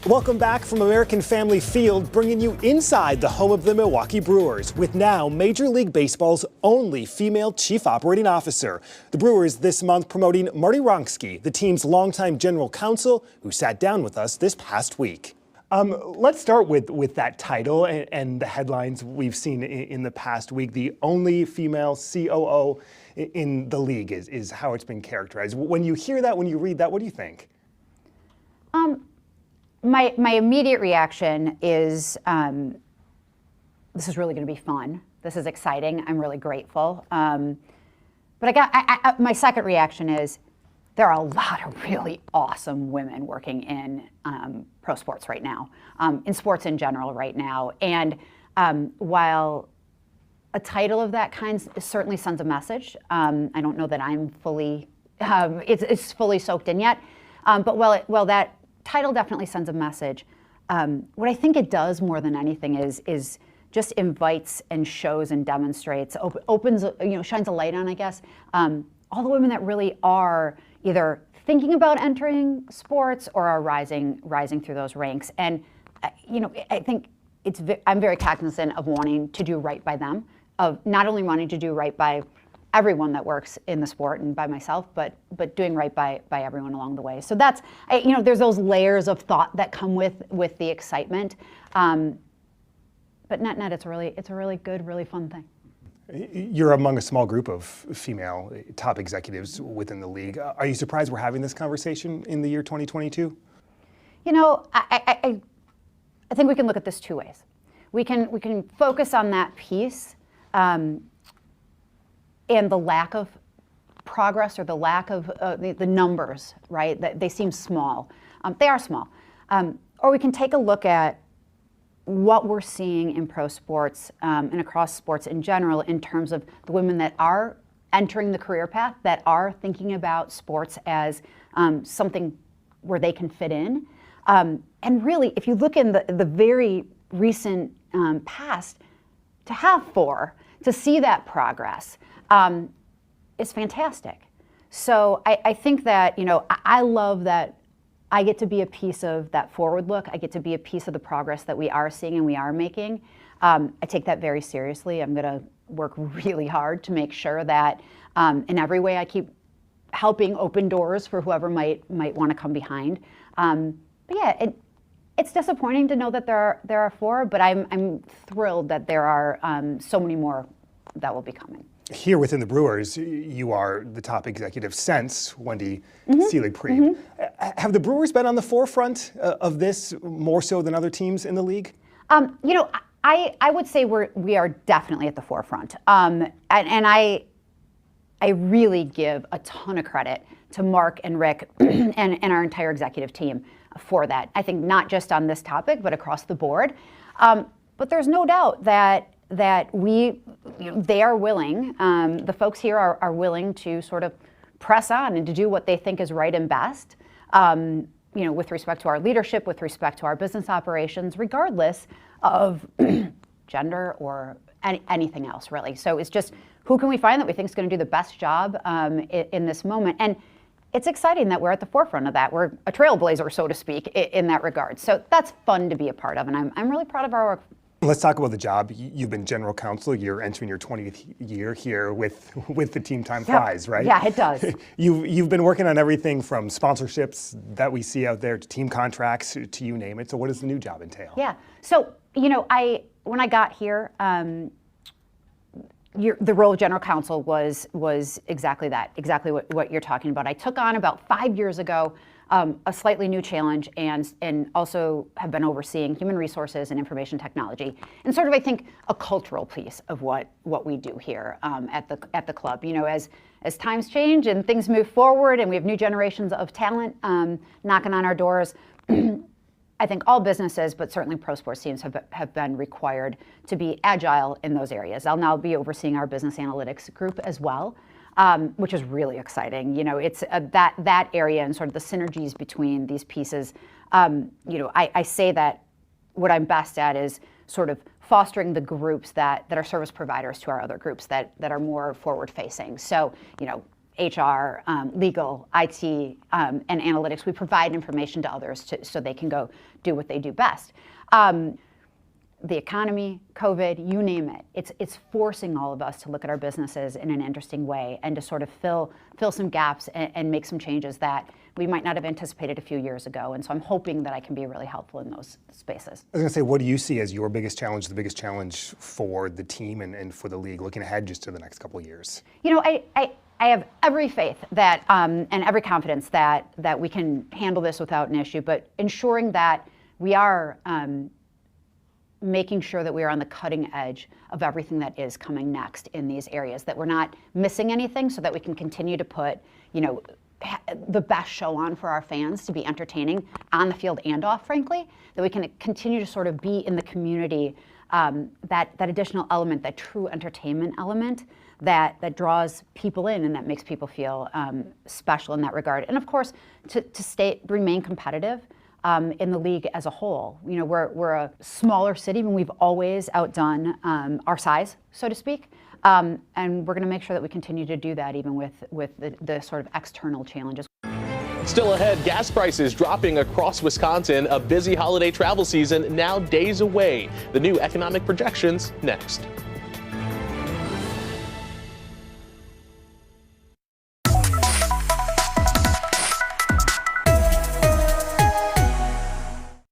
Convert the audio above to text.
Welcome back from American Family Field, bringing you inside the home of the Milwaukee Brewers, with now Major League Baseball's only female chief operating officer. The Brewers this month promoting Marty Wronski, the team's longtime general counsel, who sat down with us this past week. Let's start with that title and the headlines we've seen in the past week. The only female COO in the league is how it's been characterized. When you hear that, when you read that, what do you think? My immediate reaction is, this is really going to be fun. This is exciting. I'm really grateful. But my second reaction is, there are a lot of really awesome women working in pro sports right now, in sports in general right now. And while a title of that kind certainly sends a message, I don't know that I'm fully, it's fully soaked in yet. But while that title definitely sends a message, what I think it does more than anything is just invites and shows and demonstrates, opens, shines a light on, I guess, all the women that really are either thinking about entering sports or are rising through those ranks. And I think I'm very cognizant of wanting to do right by them, of not only wanting to do right by everyone that works in the sport and by myself, but doing right by everyone along the way. So that's, there's those layers of thought that come with the excitement. But net, it's a really good, really fun thing. You're among a small group of female top executives within the league. Are you surprised we're having this conversation in the year 2022? I think we can look at this two ways. We can focus on that piece and the lack of progress or the lack of the numbers, right? That they seem small. They are small. Or we can take a look at what we're seeing in pro sports and across sports in general in terms of the women that are entering the career path, that are thinking about sports as something where they can fit in. And really, if you look in the very recent past, to have four, to see that progress is fantastic. So I think that, I love that I get to be a piece of that forward look. I get to be a piece of the progress that we are seeing and we are making. I take that very seriously. I'm going to work really hard to make sure that in every way I keep helping open doors for whoever might want to come behind. But yeah, it's disappointing to know that there are four, but I'm thrilled that there are so many more that will be coming. Here within the Brewers, you are the top executive since Wendy Seelig-Priebe. Have the Brewers been on the forefront of this more so than other teams in the league? I would say we are definitely at the forefront. And I really give a ton of credit to Mark and Rick and our entire executive team for that. I think not just on this topic, but across the board. But there's no doubt that they are willing, the folks here are willing to sort of press on and to do what they think is right and best, with respect to our leadership, with respect to our business operations, regardless of gender or anything else, really. So it's just, who can we find that we think is going to do the best job in this moment? And it's exciting that we're at the forefront of that. We're a trailblazer, so to speak, in that regard. So that's fun to be a part of, and I'm really proud of our work. Let's talk about the job. You've been general counsel. You're entering your 20th year here with the team. Time flies, right? Yeah, it does. You've been working on everything from sponsorships that we see out there to team contracts to you name it. So what does the new job entail? Yeah. So when I got here, the role of general counsel was exactly that, exactly what you're talking about. I took on about 5 years ago a slightly new challenge and also have been overseeing human resources and information technology, and sort of, I think, a cultural piece of what we do here at the club. As times change and things move forward and we have new generations of talent knocking on our doors, I think all businesses, but certainly pro sports teams, have been required to be agile in those areas. I'll now be overseeing our business analytics group as well, which is really exciting. It's that area and sort of the synergies between these pieces. I say that what I'm best at is sort of fostering the groups that are service providers to our other groups that are more forward facing. So, HR, legal, IT, and analytics. We provide information to others so they can go do what they do best. The economy, COVID, you name it. It's forcing all of us to look at our businesses in an interesting way and to sort of fill some gaps and make some changes that we might not have anticipated a few years ago. And so I'm hoping that I can be really helpful in those spaces. I was going to say, what do you see as your biggest challenge, the biggest challenge for the team and for the league looking ahead just to the next couple of years? You know, I have every faith that and every confidence that we can handle this without an issue, but ensuring that we are making sure that we are on the cutting edge of everything that is coming next in these areas, that we're not missing anything so that we can continue to put, you know, the best show on for our fans to be entertaining on the field and off, frankly, that we can continue to sort of be in the community, that additional element, that true entertainment element that draws people in and that makes people feel special in that regard. And of course, to remain competitive in the league as a whole. You know, we're a smaller city and we've always outdone our size, so to speak. And we're going to make sure that we continue to do that even with the sort of external challenges. Still ahead, gas prices dropping across Wisconsin. A busy holiday travel season now days away. The new economic projections next.